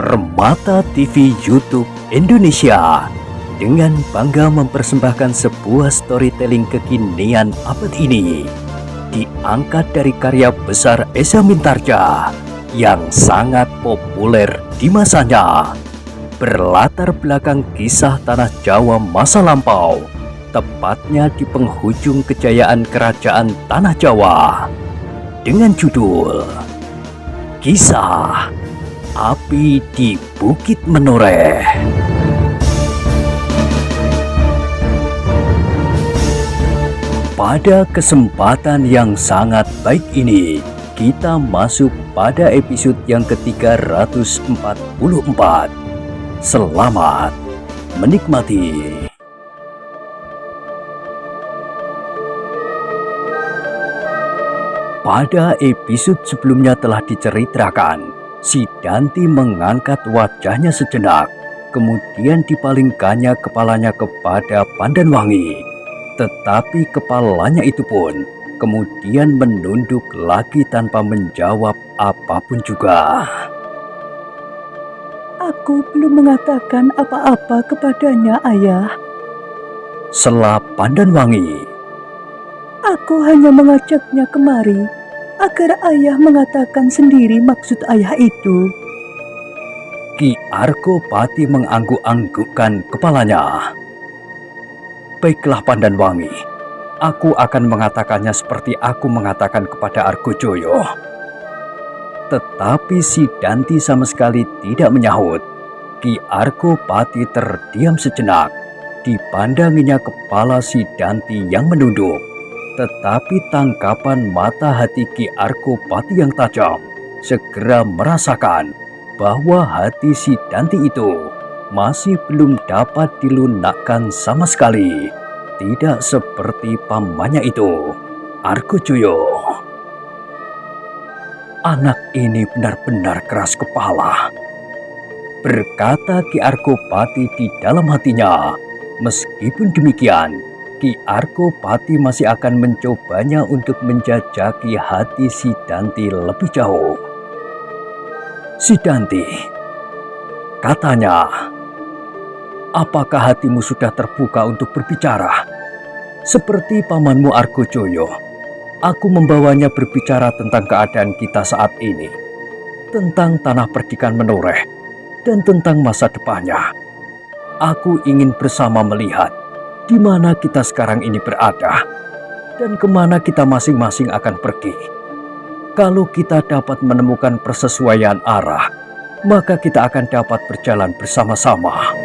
Permata TV YouTube Indonesia dengan bangga mempersembahkan sebuah storytelling kekinian abad ini, diangkat dari karya besar Esa Mintarja yang sangat populer di masanya, berlatar belakang kisah tanah Jawa masa lampau, tepatnya di penghujung kejayaan kerajaan tanah Jawa, dengan judul Kisah Api di Bukit Menoreh. Pada kesempatan yang sangat baik ini, kita masuk pada episode yang ke-344. Selamat menikmati. Pada episode sebelumnya telah diceritakan, si Danti mengangkat wajahnya sejenak, kemudian dipalingkannya kepalanya kepada Pandanwangi. Tetapi kepalanya itu pun kemudian menunduk lagi tanpa menjawab apapun juga. Aku belum mengatakan apa-apa kepadanya, Ayah. Sela Pandanwangi. Aku hanya mengajaknya kemari agar Ayah mengatakan sendiri maksud Ayah itu. Ki Argopati mengangguk-anggukkan kepalanya. Baiklah Pandanwangi, aku akan mengatakannya seperti aku mengatakan kepada Argojoyo. Tetapi si Danti sama sekali tidak menyahut. Ki Argopati terdiam sejenak. Dipandanginya kepala si Danti yang menunduk. Tetapi tangkapan mata hati Ki Argopati yang tajam segera merasakan bahwa hati si Danti itu masih belum dapat dilunakkan sama sekali. Tidak seperti pamannya itu, Argojoyo. Anak ini benar-benar keras kepala, berkata Ki Argopati di dalam hatinya. Meskipun demikian, Ki Argopati masih akan mencobanya untuk menjajaki hati si Danti lebih jauh. Si Danti, katanya, apakah hatimu sudah terbuka untuk berbicara? Seperti pamanmu Argojoyo, aku membawanya berbicara tentang keadaan kita saat ini, tentang tanah perdikan Menoreh, dan tentang masa depannya. Aku ingin bersama melihat di mana kita sekarang ini berada, dan kemana kita masing-masing akan pergi. Kalau kita dapat menemukan persesuaian arah, maka kita akan dapat berjalan bersama-sama.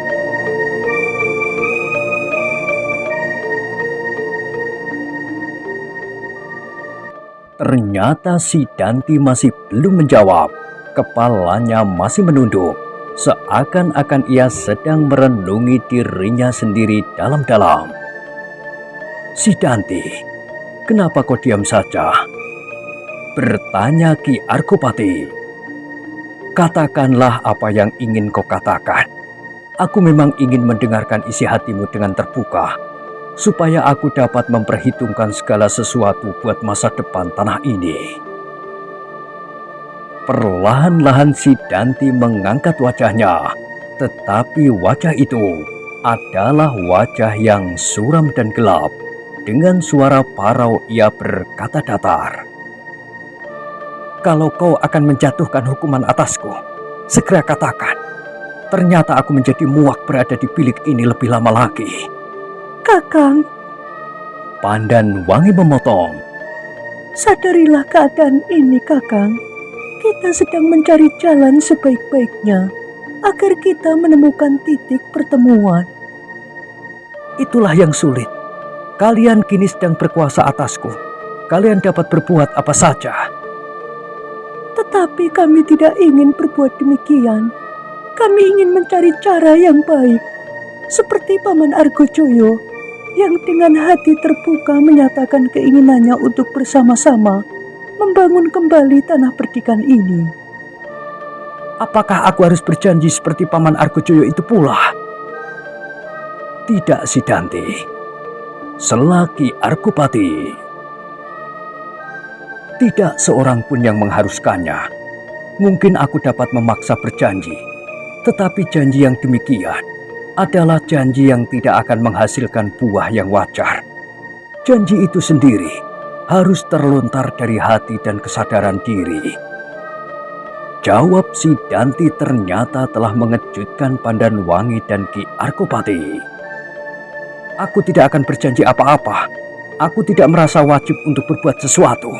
Ternyata si Danti masih belum menjawab. Kepalanya masih menunduk, seakan-akan ia sedang merenungi dirinya sendiri dalam-dalam. Si Danti, kenapa kau diam saja? Bertanya Ki Argopati. Katakanlah apa yang ingin kau katakan. Aku memang ingin mendengarkan isi hatimu dengan terbuka, supaya aku dapat memperhitungkan segala sesuatu buat masa depan tanah ini. Perlahan-lahan si Danti mengangkat wajahnya, tetapi wajah itu adalah wajah yang suram dan gelap. Dengan suara parau ia berkata datar, kalau kau akan menjatuhkan hukuman atasku, segera katakan. Ternyata aku menjadi muak berada di bilik ini lebih lama lagi. Kakang, Pandanwangi memotong. sadarilah keadaan ini, Kakang. Kita sedang mencari jalan sebaik-baiknya agar kita menemukan titik pertemuan. Itulah yang sulit. Kalian kini sedang berkuasa atasku. Kalian dapat berbuat apa saja. Tetapi kami tidak ingin berbuat demikian. Kami ingin mencari cara yang baik, seperti Paman Argojoyo yang dengan hati terbuka menyatakan keinginannya untuk bersama-sama membangun kembali tanah perdikan ini. Apakah aku harus berjanji seperti Paman Argojoyo itu pula? Tidak, si Danti. Sela Ki Argopati. Tidak seorang pun yang mengharuskannya. Mungkin aku dapat memaksa berjanji, Tetapi janji yang demikian adalah janji yang tidak akan menghasilkan buah yang wajar. Janji itu sendiri harus terlontar dari hati dan kesadaran diri. Jawab si Danti ternyata telah mengejutkan Pandanwangi dan Ki Arkopati. Aku tidak akan berjanji apa-apa. Aku tidak merasa wajib untuk berbuat sesuatu.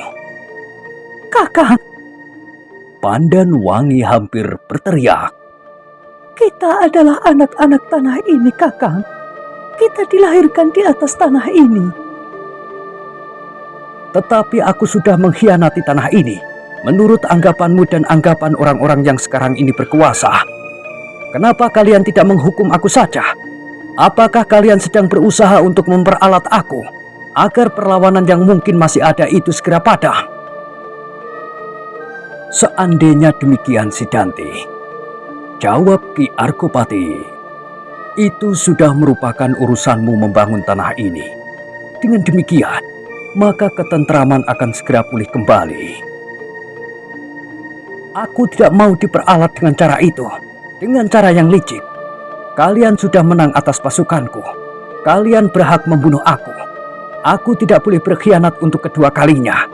Kakang, Pandanwangi hampir berteriak. kita adalah anak-anak tanah ini, Kakang. Kita dilahirkan di atas tanah ini. Tetapi aku sudah mengkhianati tanah ini, menurut anggapanmu dan anggapan orang-orang yang sekarang ini berkuasa. Kenapa kalian tidak menghukum aku saja? Apakah kalian sedang berusaha untuk memperalat aku, agar perlawanan yang mungkin masih ada itu segera padam? Seandainya demikian si Danti, jawab Ki Arkopati, itu sudah merupakan urusanmu membangun tanah ini. Dengan demikian, maka ketentraman akan segera pulih kembali. Aku tidak mau diperalat dengan cara itu, dengan cara yang licik. Kalian sudah menang atas pasukanku. Kalian berhak membunuh aku. Aku tidak boleh berkhianat untuk kedua kalinya.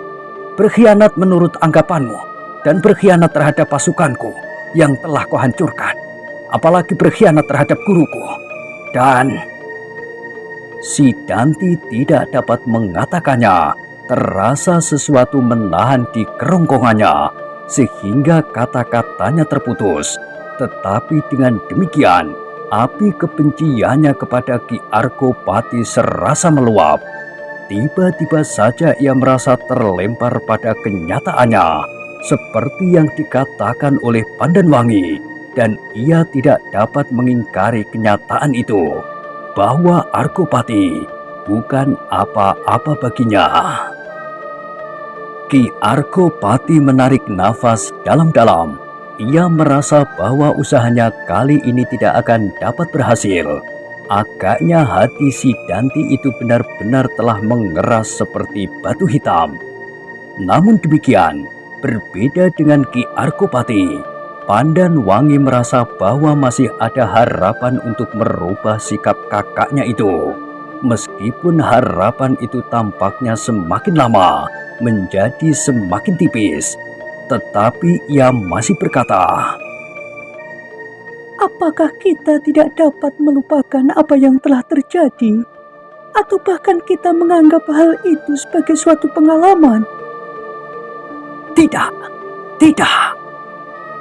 Berkhianat menurut anggapanmu, dan berkhianat terhadap pasukanku yang telah kau hancurkan. Apalagi berkhianat terhadap guruku. Dan si Danti tidak dapat mengatakannya. Terasa sesuatu menahan di kerongkongannya, sehingga kata-katanya terputus. Tetapi dengan demikian, api kebenciannya kepada Ki Arkopati serasa meluap. Tiba-tiba saja ia merasa terlempar pada kenyataannya, seperti yang dikatakan oleh Pandanwangi, dan ia tidak dapat mengingkari kenyataan itu, bahwa Arkopati bukan apa-apa baginya. Ki Arkopati menarik nafas dalam-dalam. Ia merasa bahwa usahanya kali ini tidak akan dapat berhasil. Agaknya hati si Danti itu benar-benar telah mengeras seperti batu hitam. Namun demikian, berbeda dengan Ki Arkopati, Pandanwangi merasa bahwa masih ada harapan untuk merubah sikap kakaknya itu. Meskipun harapan itu tampaknya semakin lama menjadi semakin tipis, tetapi ia masih berkata, Apakah kita tidak dapat melupakan apa yang telah terjadi? Atau bahkan kita menganggap hal itu sebagai suatu pengalaman? Tidak, tidak.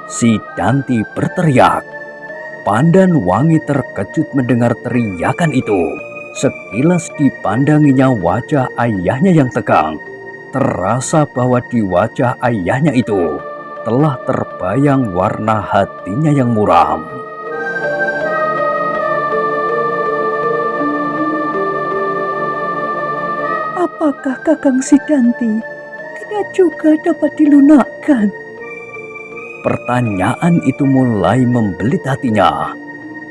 Si Danti berteriak. Pandanwangi terkejut mendengar teriakan itu. Sekilas dipandanginya wajah ayahnya yang tegang. Terasa bahwa di wajah ayahnya itu telah terbayang warna hatinya yang muram. Apakah Kakang Sidanti tidak juga dapat dilunakkan? Pertanyaan itu mulai membelit hatinya.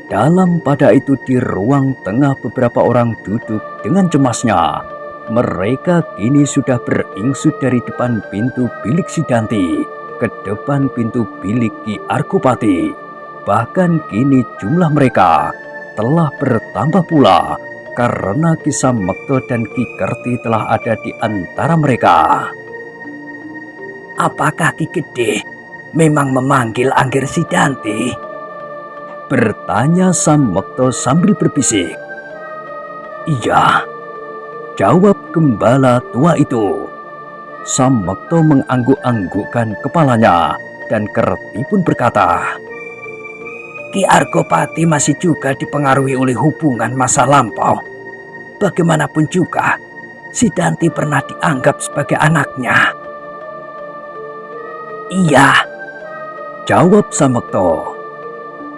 Dalam pada itu di ruang tengah beberapa orang duduk dengan cemasnya. Mereka kini sudah beringsut dari depan pintu bilik Sidanti ke depan pintu bilik Ki Arkopati. Bahkan kini jumlah mereka telah bertambah pula karena Ki Samekto dan Ki Kerti telah ada di antara mereka. Apakah Ki Gede memang memanggil Angger Sidanti? Bertanya Samekto sambil berbisik. Iya, jawab gembala tua itu. Samekto mengangguk-anggukkan kepalanya dan Kerti pun berkata, Ki Arkopati masih juga dipengaruhi oleh hubungan masa lampau. Bagaimanapun juga, Sidanti pernah dianggap sebagai anaknya. Iya, jawab Samekto.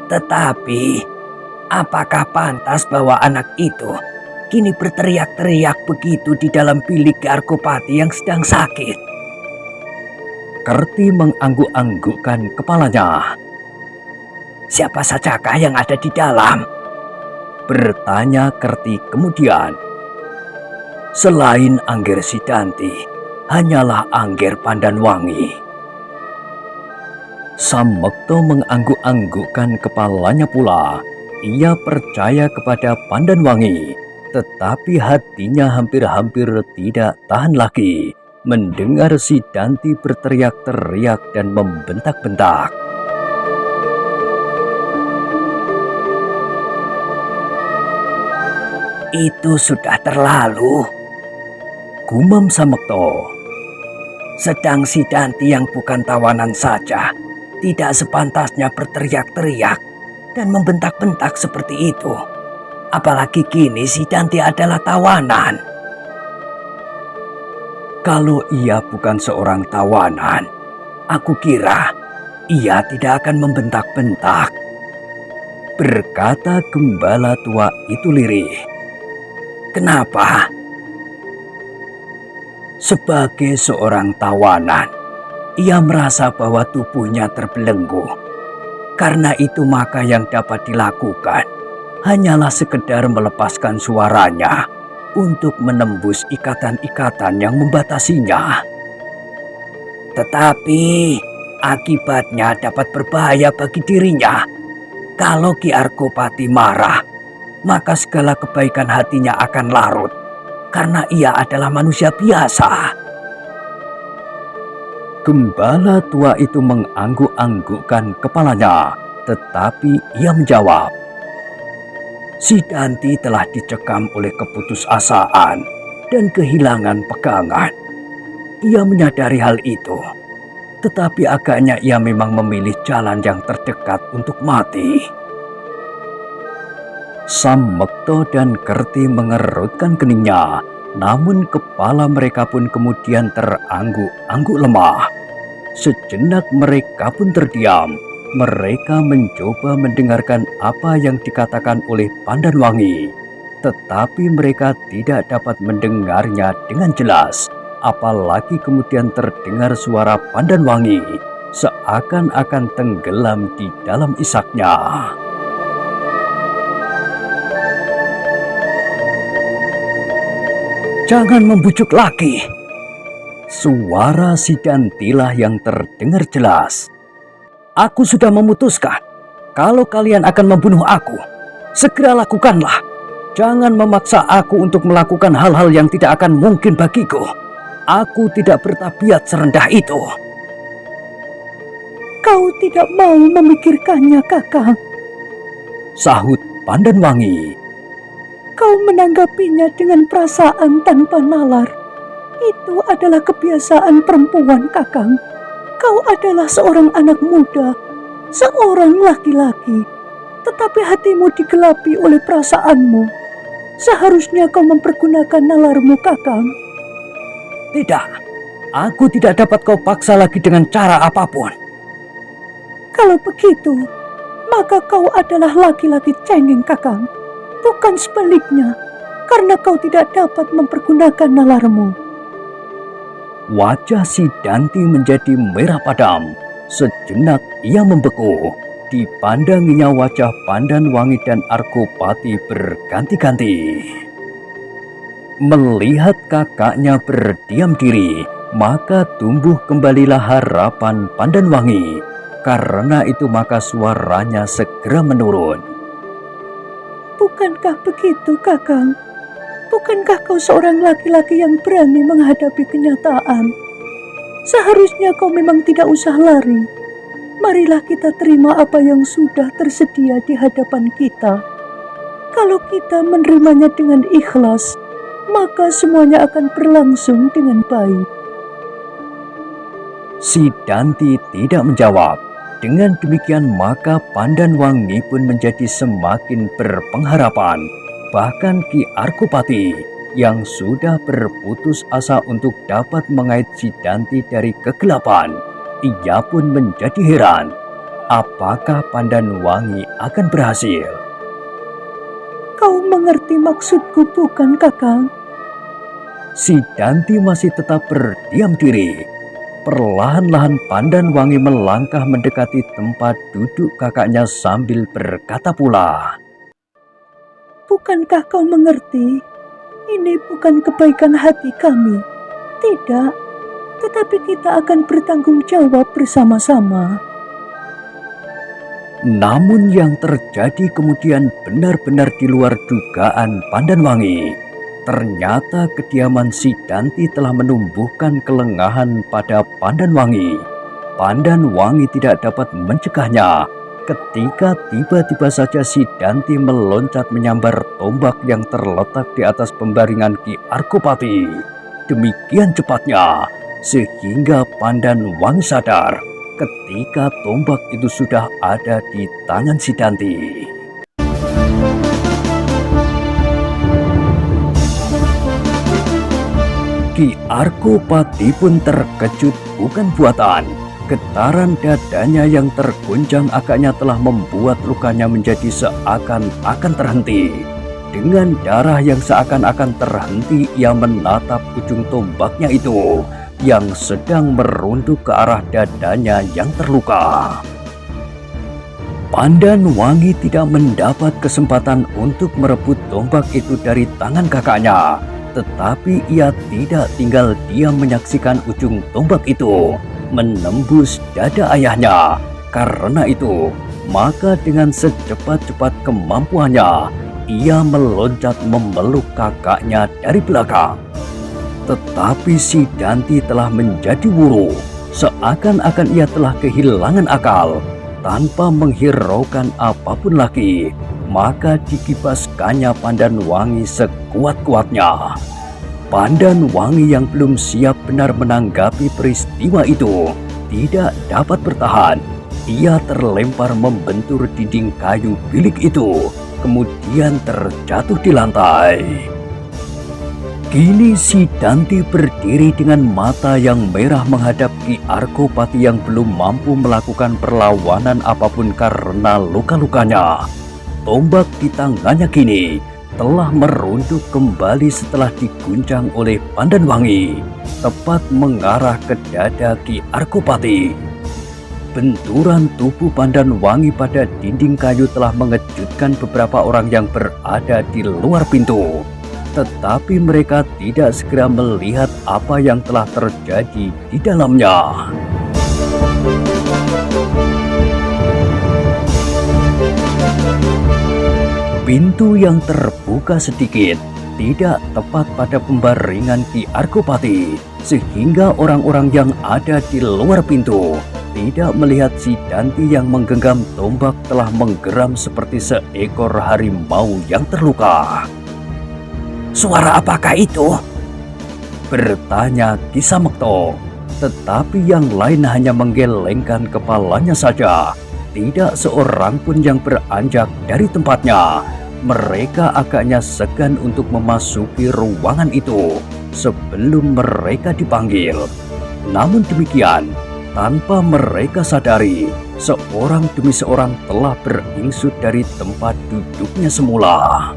Tetapi, apakah pantas bahwa anak itu kini berteriak-teriak begitu di dalam bilik Ki Arkopati yang sedang sakit? Kerti mengangguk-anggukkan kepalanya. Siapa sajakah yang ada di dalam? Bertanya Kerti kemudian. Selain Angger Sidanti, hanyalah Angger Pandanwangi. Samekto mengangguk-anggukkan kepalanya pula. Ia percaya kepada Pandanwangi, tetapi hatinya hampir-hampir tidak tahan lagi mendengar si Danti berteriak-teriak dan membentak-bentak. Itu sudah terlalu, gumam Samekto. sedang si Danti yang bukan tawanan saja tidak sepantasnya berteriak-teriak dan membentak-bentak seperti itu. Apalagi kini si Danti adalah tawanan. Kalau ia bukan seorang tawanan, aku kira ia tidak akan membentak-bentak, berkata gembala tua itu lirih. Kenapa? Sebagai seorang tawanan, ia merasa bahwa tubuhnya terbelenggu. Karena itu maka yang dapat dilakukan hanyalah sekedar melepaskan suaranya untuk menembus ikatan-ikatan yang membatasinya. Tetapi akibatnya dapat berbahaya bagi dirinya. Kalau Ki Argopati marah, maka segala kebaikan hatinya akan larut. Karena ia adalah manusia biasa. Gembala tua itu mengangguk-anggukkan kepalanya, tetapi ia menjawab, Si Danti telah dicekam oleh keputusasaan dan kehilangan pegangan. Ia menyadari hal itu, tetapi agaknya ia memang memilih jalan yang terdekat untuk mati. Samekto dan Kerti mengerutkan keningnya, namun kepala mereka pun kemudian terangguk-angguk lemah. Sejenak mereka pun terdiam. Mereka mencoba mendengarkan apa yang dikatakan oleh Pandanwangi, tetapi mereka tidak dapat mendengarnya dengan jelas. Apalagi kemudian terdengar suara Pandanwangi, seakan-akan tenggelam di dalam isaknya. Jangan membujuk lagi. Suara si Dantilah yang terdengar jelas. Aku sudah memutuskan, kalau kalian akan membunuh aku, segera lakukanlah. Jangan memaksa aku untuk melakukan hal-hal yang tidak akan mungkin bagiku. Aku tidak bertabiat serendah itu. Kau tidak mau memikirkannya, Kakang, sahut Pandanwangi. Kau menanggapinya dengan perasaan tanpa nalar. Itu adalah kebiasaan perempuan, Kakang. Kau adalah seorang anak muda, seorang laki-laki, tetapi hatimu digelapi oleh perasaanmu. Seharusnya kau mempergunakan nalarmu, Kakang. Tidak, aku tidak dapat kau paksa lagi dengan cara apapun. Kalau begitu, maka kau adalah laki-laki cengeng, Kakang. Bukan sebaliknya, karena kau tidak dapat mempergunakan nalarmu. Wajah si Danti menjadi merah padam. Sejenak ia membeku. Dipandanginya wajah Pandanwangi dan Argopati berganti-ganti. Melihat kakaknya berdiam diri, maka tumbuh kembalilah harapan Pandanwangi. Karena itu maka suaranya segera menurun. Bukankah begitu, Kakang? Bukankah kau seorang laki-laki yang berani menghadapi kenyataan? Seharusnya kau memang tidak usah lari. Marilah kita terima apa yang sudah tersedia di hadapan kita. Kalau kita menerimanya dengan ikhlas, maka semuanya akan berlangsung dengan baik. Si Danti tidak menjawab. Dengan demikian maka Pandanwangi pun menjadi semakin berpengharapan. Bahkan Ki Argopati yang sudah berputus asa untuk dapat mengait si Danti dari kegelapan, ia pun menjadi heran. Apakah Pandanwangi akan berhasil? Kau mengerti maksudku bukan, Kakang? Si Danti masih tetap berdiam diri. Perlahan-lahan Pandanwangi melangkah mendekati tempat duduk kakaknya sambil berkata pula, Bukankah kau mengerti? Ini bukan kebaikan hati kami. Tidak, tetapi kita akan bertanggung jawab bersama-sama. Namun yang terjadi kemudian benar-benar di luar dugaan Pandanwangi. Ternyata kediaman si Danti telah menumbuhkan kelengahan pada Pandanwangi. Pandanwangi tidak dapat mencegahnya ketika tiba-tiba saja si Danti meloncat menyambar tombak yang terletak di atas pembaringan Ki Arkopati. Demikian cepatnya sehingga Pandanwangi sadar ketika tombak itu sudah ada di tangan si Danti. Ki Arkopati pun terkejut bukan buatan. Getaran dadanya yang terguncang agaknya telah membuat lukanya menjadi seakan-akan terhenti. Dengan darah yang seakan-akan terhenti, ia menatap ujung tombaknya itu yang sedang merunduk ke arah dadanya yang terluka. Pandanwangi tidak mendapat kesempatan untuk merebut tombak itu dari tangan kakaknya, tetapi ia tidak tinggal diam menyaksikan ujung tombak itu menembus dada ayahnya. Karena itu, maka dengan secepat-cepat kemampuannya, ia meloncat memeluk kakaknya dari belakang. Tetapi si Danti telah menjadi wuru, seakan-akan ia telah kehilangan akal. Tanpa menghiraukan apapun lagi, maka dikibaskannya Pandanwangi sekuat-kuatnya. Pandanwangi yang belum siap benar menanggapi peristiwa itu tidak dapat bertahan. Ia terlempar membentur dinding kayu bilik itu, kemudian terjatuh di lantai. Kini si Danti berdiri dengan mata yang merah menghadap Ki Arkopati yang belum mampu melakukan perlawanan apapun karena luka-lukanya. Tombak di tangannya kini telah merunduk kembali setelah diguncang oleh Pandanwangi, tepat mengarah ke dada Ki Arkopati. Benturan tubuh Pandanwangi pada dinding kayu telah mengejutkan beberapa orang yang berada di luar pintu. Tetapi mereka tidak segera melihat apa yang telah terjadi di dalamnya. Pintu yang terbuka sedikit tidak tepat pada pembaringan Ki Arkopati, sehingga orang-orang yang ada di luar pintu tidak melihat si Danti yang menggenggam tombak telah menggeram seperti seekor harimau yang terluka. "Suara apakah itu?" bertanya Ki Samekto. Tetapi yang lain hanya menggelengkan kepalanya saja. Tidak seorang pun yang beranjak dari tempatnya. Mereka agaknya segan untuk memasuki ruangan itu sebelum mereka dipanggil. Namun demikian, tanpa mereka sadari, seorang demi seorang telah beringsut dari tempat duduknya semula.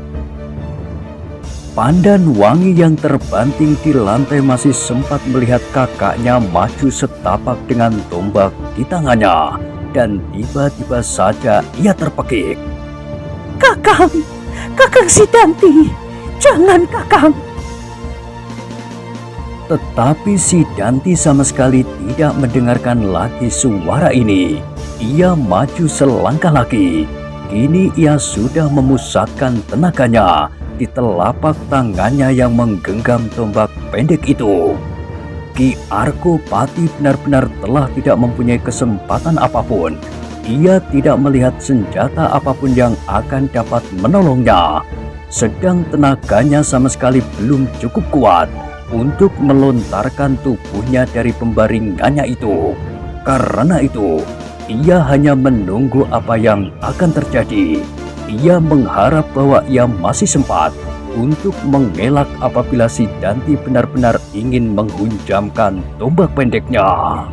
Pandanwangi yang terbanting di lantai masih sempat melihat kakaknya maju setapak dengan tombak di tangannya. Dan tiba-tiba saja ia terpekik. "Kakang! Kakang si Danti! Jangan, Kakang!" Tetapi si Danti sama sekali tidak mendengarkan lagi suara ini. Ia maju selangkah lagi. Kini ia sudah memusatkan tenaganya di telapak tangannya yang menggenggam tombak pendek itu. Ki Arkopati benar-benar telah tidak mempunyai kesempatan apapun. Ia tidak melihat senjata apapun yang akan dapat menolongnya. Sedang tenaganya sama sekali belum cukup kuat untuk melontarkan tubuhnya dari pembaringannya itu. Karena itu, ia hanya menunggu apa yang akan terjadi. Ia mengharap bahwa ia masih sempat untuk mengelak apabila si Danti benar-benar ingin menghunjamkan tombak pendeknya.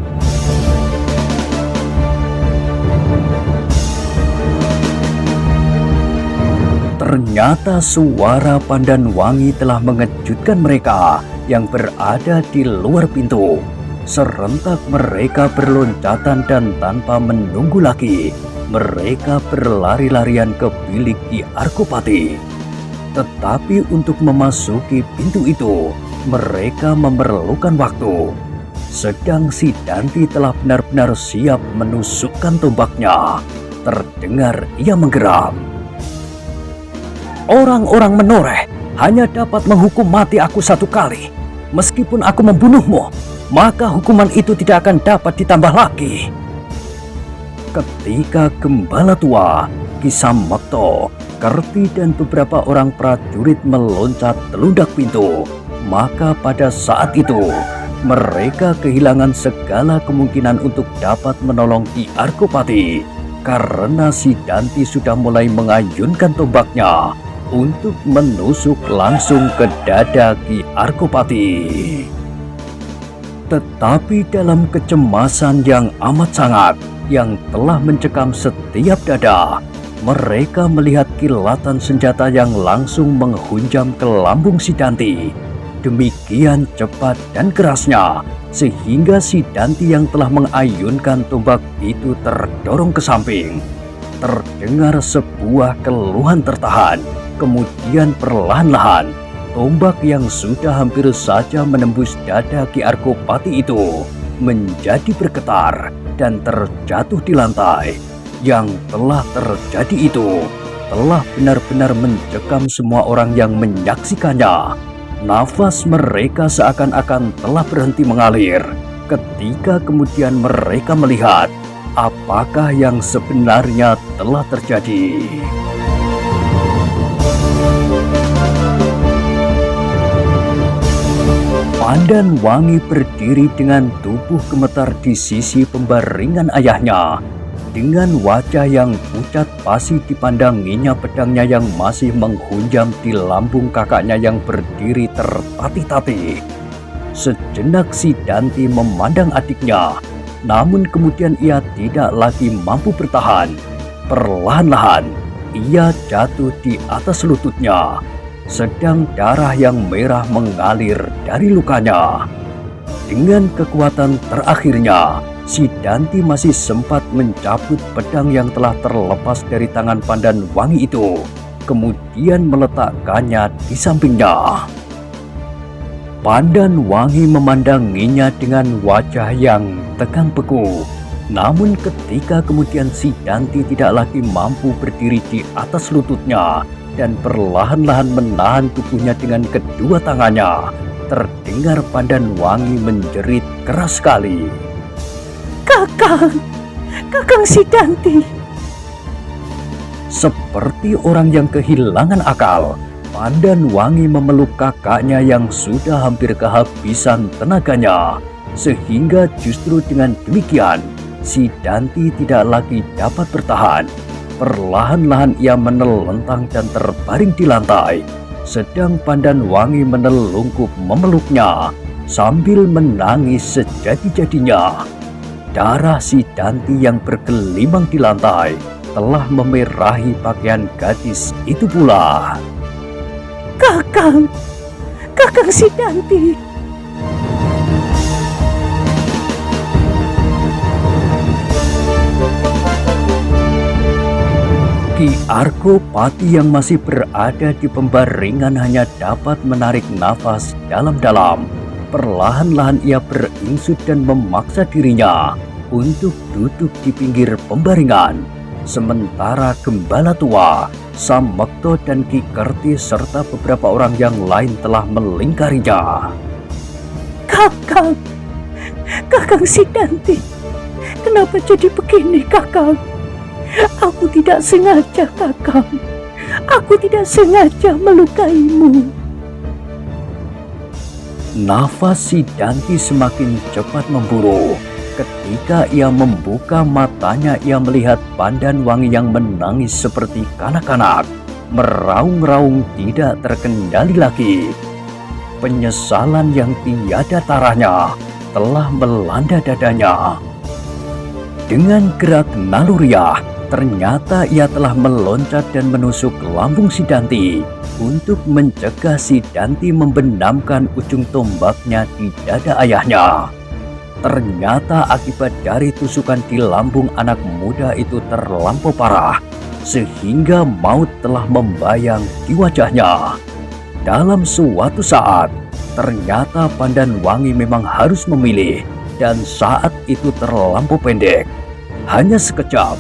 Ternyata suara Pandanwangi telah mengejutkan mereka yang berada di luar pintu. Serentak mereka berloncatan dan tanpa menunggu lagi, mereka berlari-larian ke bilik Ki Arkopati. Tetapi untuk memasuki pintu itu, mereka memerlukan waktu. Sedang si Danti telah benar-benar siap menusukkan tombaknya. terdengar ia menggeram. Orang-orang menoreh hanya dapat menghukum mati aku 1 kali. Meskipun aku membunuhmu, maka hukuman itu tidak akan dapat ditambah lagi. Ketika gembala tua, Ki Samekto, Kerti dan beberapa orang prajurit meloncat telundak pintu, maka pada saat itu mereka kehilangan segala kemungkinan untuk dapat menolong Ki Argopati karena si Danti sudah mulai mengayunkan tombaknya untuk menusuk langsung ke dada Ki Argopati. Tetapi dalam kecemasan yang amat sangat yang telah mencekam setiap dada, mereka melihat kilatan senjata yang langsung menghunjam ke lambung si Danti. Demikian cepat dan kerasnya, sehingga si Danti yang telah mengayunkan tombak itu terdorong ke samping. Terdengar sebuah keluhan tertahan, kemudian perlahan-lahan tombak yang sudah hampir saja menembus dada Ki Argopati itu menjadi bergetar dan terjatuh di lantai. Yang telah terjadi itu telah benar-benar mencekam semua orang yang menyaksikannya. Nafas mereka seakan-akan telah berhenti mengalir ketika kemudian mereka melihat apakah yang sebenarnya telah terjadi. Pandan Wangi berdiri dengan tubuh gemetar di sisi pembaringan ayahnya. Dengan wajah yang pucat pasi dipandanginya pedangnya yang masih menghunjam di lambung kakaknya yang berdiri tertatih-tatih. Sejenak si Danti memandang adiknya, namun kemudian ia tidak lagi mampu bertahan. Perlahan-lahan ia jatuh di atas lututnya, sedang darah yang merah mengalir dari lukanya. Dengan kekuatan terakhirnya, si Danti masih sempat mencabut pedang yang telah terlepas dari tangan Pandan Wangi itu, kemudian meletakkannya di sampingnya. Pandan Wangi memandanginya dengan wajah yang tegang beku. Namun ketika kemudian si Danti tidak lagi mampu berdiri di atas lututnya dan perlahan-lahan menahan tubuhnya dengan kedua tangannya, terdengar Pandan Wangi menjerit keras sekali. Kakang si Danti. Seperti orang yang kehilangan akal, Pandan Wangi memeluk kakaknya yang sudah hampir kehabisan tenaganya, sehingga justru dengan demikian si Danti tidak lagi dapat bertahan. Perlahan-lahan ia menelentang dan terbaring di lantai, sedang Pandan Wangi menelungkup memeluknya sambil menangis sejadi-jadinya. Darah si Danti yang bergelimang di lantai telah memerahi pakaian gadis itu pula. Kakang si Danti. Ki Argopati yang masih berada di pembaringan hanya dapat menarik nafas dalam-dalam. Perlahan-lahan ia beringsut dan memaksa dirinya untuk duduk di pinggir pembaringan. Sementara Gembala Tua, Samekto dan Ki Kerti serta beberapa orang yang lain telah melingkarinya. Kakang si Danti, kenapa jadi begini kakang? Aku tidak sengaja kakang, aku tidak sengaja melukaimu. Nafas si Danti semakin cepat memburu. Ketika ia membuka matanya, ia melihat Pandan Wangi yang menangis seperti kanak-kanak, meraung-raung tidak terkendali lagi. Penyesalan yang tiada tarahnya telah melanda dadanya. Dengan gerak naluriah, ternyata ia telah meloncat dan menusuk lambung si Danti untuk mencegah si Danti membenamkan ujung tombaknya di dada ayahnya. Ternyata akibat dari tusukan di lambung anak muda itu terlampau parah, sehingga maut telah membayang di wajahnya. Dalam suatu saat, ternyata Pandan Wangi memang harus memilih, dan saat itu terlampau pendek. Hanya sekejap,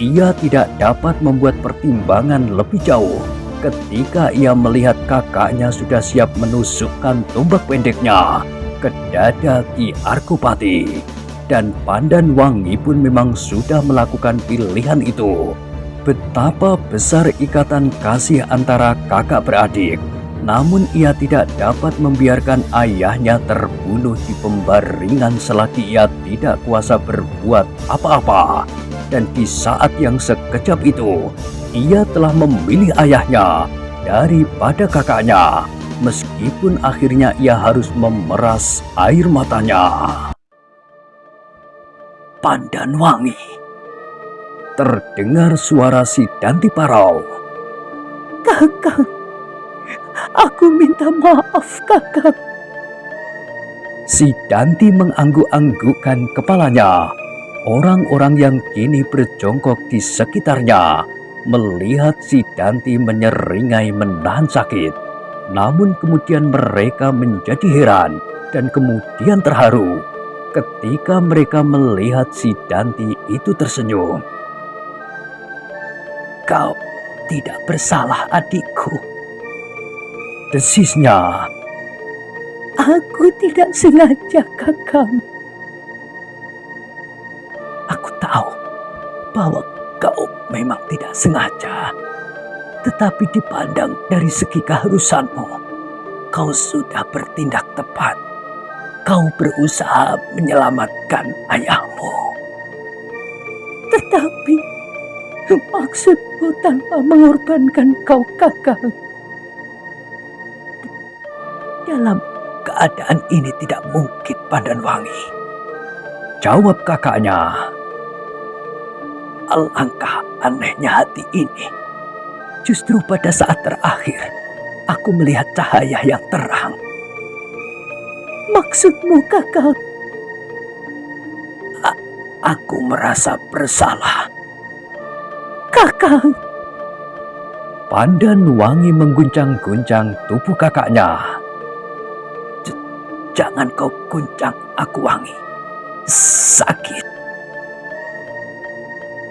ia tidak dapat membuat pertimbangan lebih jauh ketika ia melihat kakaknya sudah siap menusukkan tombak pendeknya ke dada Ki Arkopati. Dan Pandan Wangi pun memang sudah melakukan pilihan itu. Betapa besar ikatan kasih antara kakak beradik, namun ia tidak dapat membiarkan ayahnya terbunuh di pembaringan selagi ia tidak kuasa berbuat apa-apa. Dan di saat yang sekejap itu, ia telah memilih ayahnya daripada kakaknya, meskipun akhirnya ia harus memeras air matanya. Pandan Wangi. Terdengar suara si Danti Parau. Kakang, aku minta maaf kakang. Si Danti mengangguk-anggukkan kepalanya. Orang-orang yang kini berjongkok di sekitarnya melihat si Danti menyeringai menahan sakit. Namun kemudian mereka menjadi heran dan kemudian terharu ketika mereka melihat si Danti itu tersenyum. Kau tidak bersalah adikku, desisnya. Aku tidak sengaja kakang. Aku tahu bahwa kau memang tidak sengaja, tetapi dipandang dari segi keharusanmu, kau sudah bertindak tepat. Kau berusaha menyelamatkan ayahmu. Tetapi maksudku tanpa mengorbankan kau kakang. Dalam keadaan ini tidak mungkin, Pandan Wangi, jawab kakaknya. Alangkah anehnya hati ini. Justru pada saat terakhir, aku melihat cahaya yang terang. Maksudmu kakang? Aku merasa bersalah. Kakang. Pandan Wangi mengguncang-guncang tubuh kakaknya. Jangan kau guncang aku, Wangi. Sakit.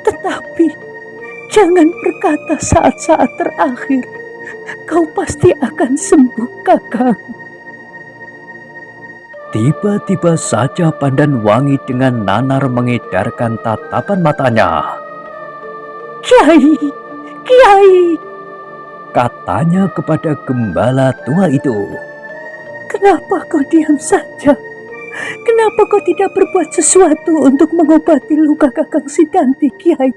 Tetapi jangan berkata saat-saat terakhir. Kau pasti akan sembuh, kakang. Tiba-tiba saja Pandan Wangi dengan nanar mengedarkan tatapan matanya. Kiai, Kiai, Katanya kepada gembala tua itu. kenapa kau diam saja? Kenapa kau tidak berbuat sesuatu untuk mengobati luka kakang Sidanti, Kiai?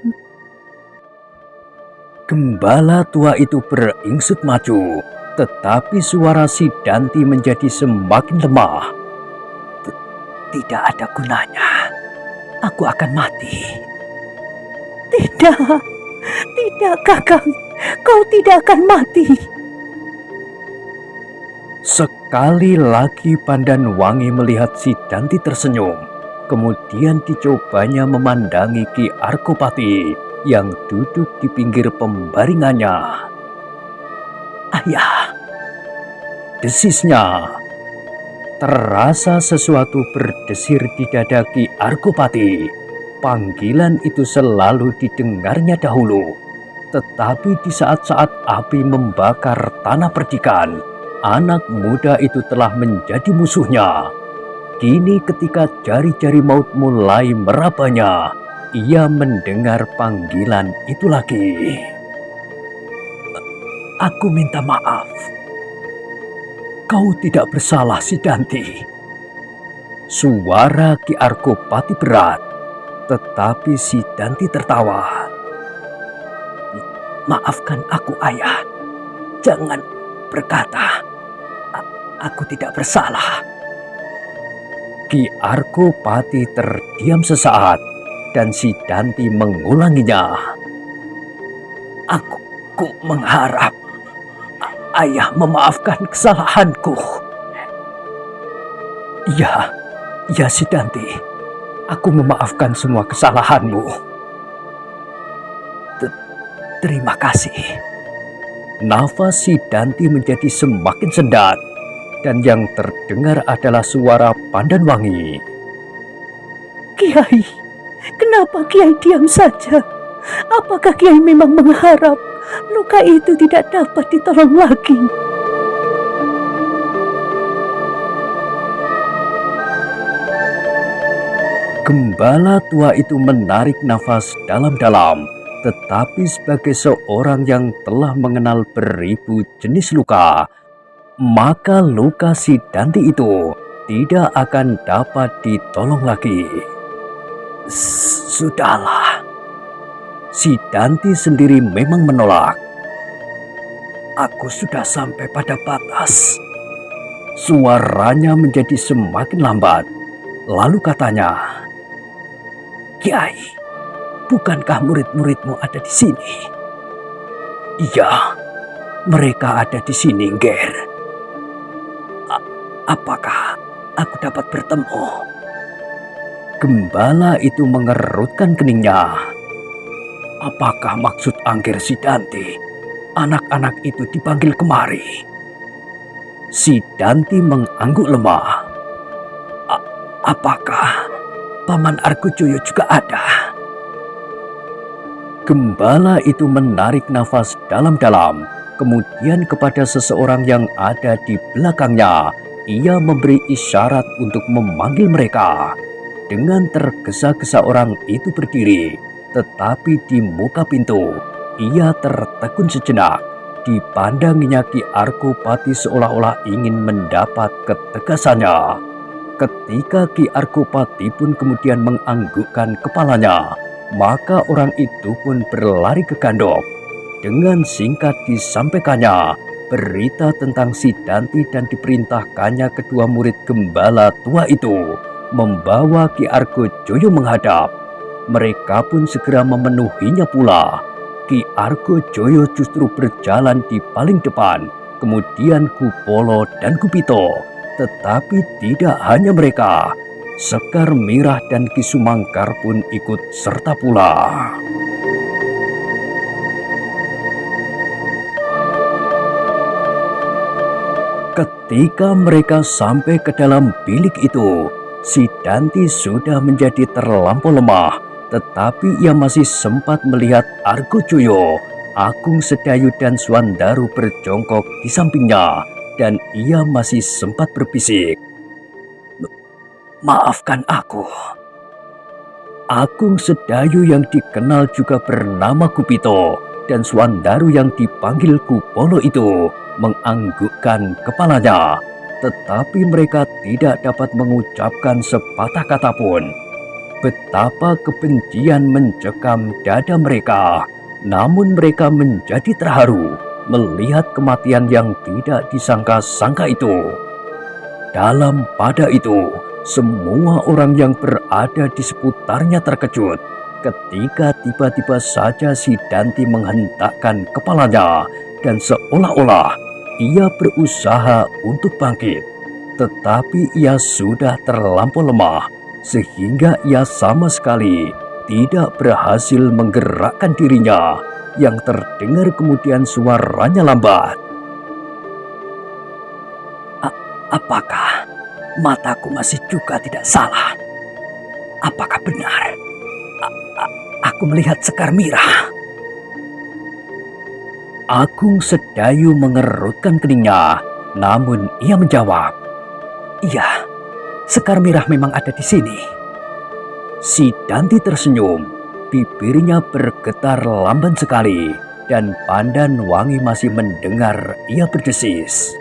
Gembala tua itu beringsut maju, tetapi suara Sidanti menjadi semakin lemah. Tidak ada gunanya. Aku akan mati. Tidak, tidak kakang. Kau tidak akan mati. Sekali lagi Pandan Wangi melihat Sidanti tersenyum. Kemudian dicobanya memandangi Ki Arkopati yang duduk di pinggir pembaringannya. Ayah, desisnya. Terasa sesuatu berdesir di dada Ki Arkopati. Panggilan itu selalu didengarnya dahulu. Tetapi di saat-saat api membakar tanah perdikan, anak muda itu telah menjadi musuhnya. Kini ketika jari-jari maut mulai merabanya, ia mendengar panggilan itu lagi. Aku minta maaf. Kau tidak bersalah, Sidanti. Suara Ki Arkopati berat, tetapi Sidanti tertawa. Maafkan aku, ayah. Jangan berkata, aku tidak bersalah. Ki Arkopati terdiam sesaat, dan Sidanti mengulanginya. Aku mengharap ayah memaafkan kesalahanku. Ya Sidanti, aku memaafkan semua kesalahanmu. Terima kasih. Nafas Sidanti menjadi semakin sendat, dan yang terdengar adalah suara Pandan Wangi. Kiai, kenapa Kiai diam saja? Apakah Kiai memang mengharap luka itu tidak dapat ditolong lagi? Gembala tua itu menarik nafas dalam-dalam, tetapi sebagai seorang yang telah mengenal beribu jenis luka, maka luka si Danti itu tidak akan dapat ditolong lagi. Sudahlah, si Danti sendiri memang menolak. Aku sudah sampai pada batas. Suaranya menjadi semakin lambat, lalu katanya, Kiai, bukankah murid-muridmu ada di sini? Iya, mereka ada di sini, Nger. Apakah aku dapat bertemu? Gembala itu mengerutkan keningnya. Apakah maksud Angger Sidanti? Anak-anak itu dipanggil kemari. Sidanti mengangguk lemah. Apakah Paman Argojoyo juga ada? Gembala itu menarik nafas dalam-dalam. Kemudian kepada seseorang yang ada di belakangnya, ia memberi isyarat untuk memanggil mereka. Dengan tergesa-gesa orang itu berdiri, tetapi di muka pintu, ia tertekun sejenak. Dipandanginya Ki Argopati seolah-olah ingin mendapat ketegasannya. Ketika Ki Argopati pun kemudian menganggukkan kepalanya, maka orang itu pun berlari ke gandok. Dengan singkat disampaikannya berita tentang Sidanti dan diperintahkannya kedua murid gembala tua itu membawa Ki Argojoyo menghadap. Mereka pun segera memenuhinya pula. Ki Argojoyo justru berjalan di paling depan, kemudian Kupolo dan Kupito. Tetapi tidak hanya mereka, Sekar Mirah dan Ki Sumangkar pun ikut serta pula. Ketika mereka sampai ke dalam bilik itu, Sidanti sudah menjadi terlampau lemah, tetapi ia masih sempat melihat Argojoyo, Agung Sedayu dan Swandaru berjongkok di sampingnya, dan ia masih sempat berbisik, "Maafkan aku." Agung Sedayu yang dikenal juga bernama Kupito dan Swandaru yang dipanggil Kupolo itu menganggukkan kepalanya, tetapi mereka tidak dapat mengucapkan sepatah kata pun. Betapa kebencian mencekam dada mereka, namun mereka menjadi terharu melihat kematian yang tidak disangka-sangka itu. Dalam pada itu, semua orang yang berada di seputarnya terkejut ketika tiba-tiba saja Sidanti menghentakkan kepalanya dan seolah-olah ia berusaha untuk bangkit. Tetapi ia sudah terlampau lemah sehingga ia sama sekali tidak berhasil menggerakkan dirinya. Yang terdengar kemudian suaranya lambat. Apakah mataku masih juga tidak salah? Apakah benar aku melihat Sekar Mirah? Agung Sedayu mengerutkan keningnya, namun ia menjawab, "Iya, Sekar Mirah memang ada di sini." Sidanti tersenyum. Bibirnya bergetar lamban sekali, dan Pandan Wangi masih mendengar ia berdesis,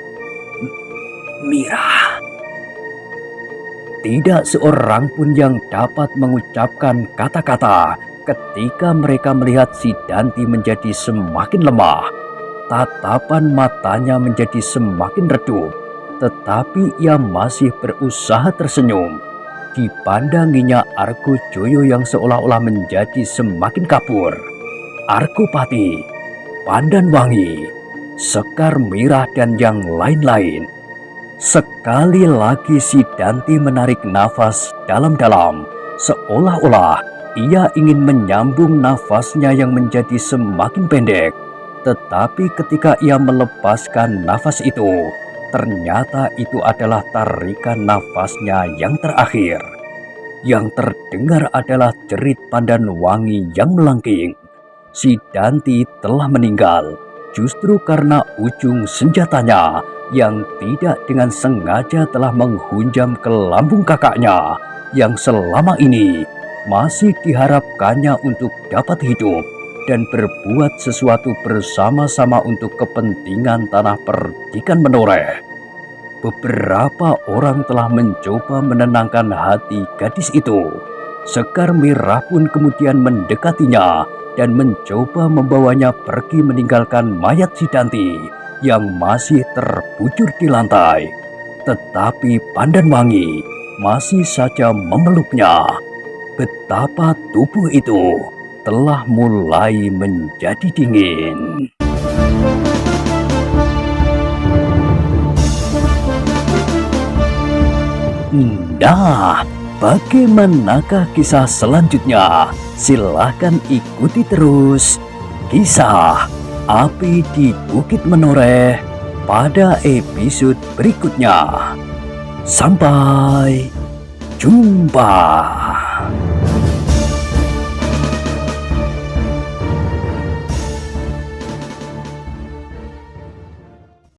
"Mirah." Tidak seorang pun yang dapat mengucapkan kata-kata ketika mereka melihat Sidanti menjadi semakin lemah. Tatapan matanya menjadi semakin redup, tetapi ia masih berusaha tersenyum. Dipandanginya Argojoyo yang seolah-olah menjadi semakin kabur. Argopati, Pandan Wangi, Sekar Mirah dan yang lain-lain. Sekali lagi Sidanti menarik nafas dalam-dalam, seolah-olah ia ingin menyambung nafasnya yang menjadi semakin pendek. Tetapi ketika ia melepaskan nafas itu, ternyata itu adalah tarikan nafasnya yang terakhir. Yang terdengar adalah jerit Pandan Wangi yang melengking. Si Danti telah meninggal justru karena ujung senjatanya yang tidak dengan sengaja telah menghunjam ke lambung kakaknya yang selama ini masih diharapkannya untuk dapat hidup dan berbuat sesuatu bersama-sama untuk kepentingan tanah perdikan menoreh. Beberapa orang telah mencoba menenangkan hati gadis itu. Sekar Merah pun kemudian mendekatinya dan mencoba membawanya pergi meninggalkan mayat si Danti yang masih terbujur di lantai. Tetapi Pandan Wangi masih saja memeluknya. Betapa tubuh itu telah mulai menjadi dingin. Nah, bagaimanakah kisah selanjutnya? Silahkan ikuti terus kisah Api di Bukit Menoreh pada episode berikutnya. Sampai jumpa.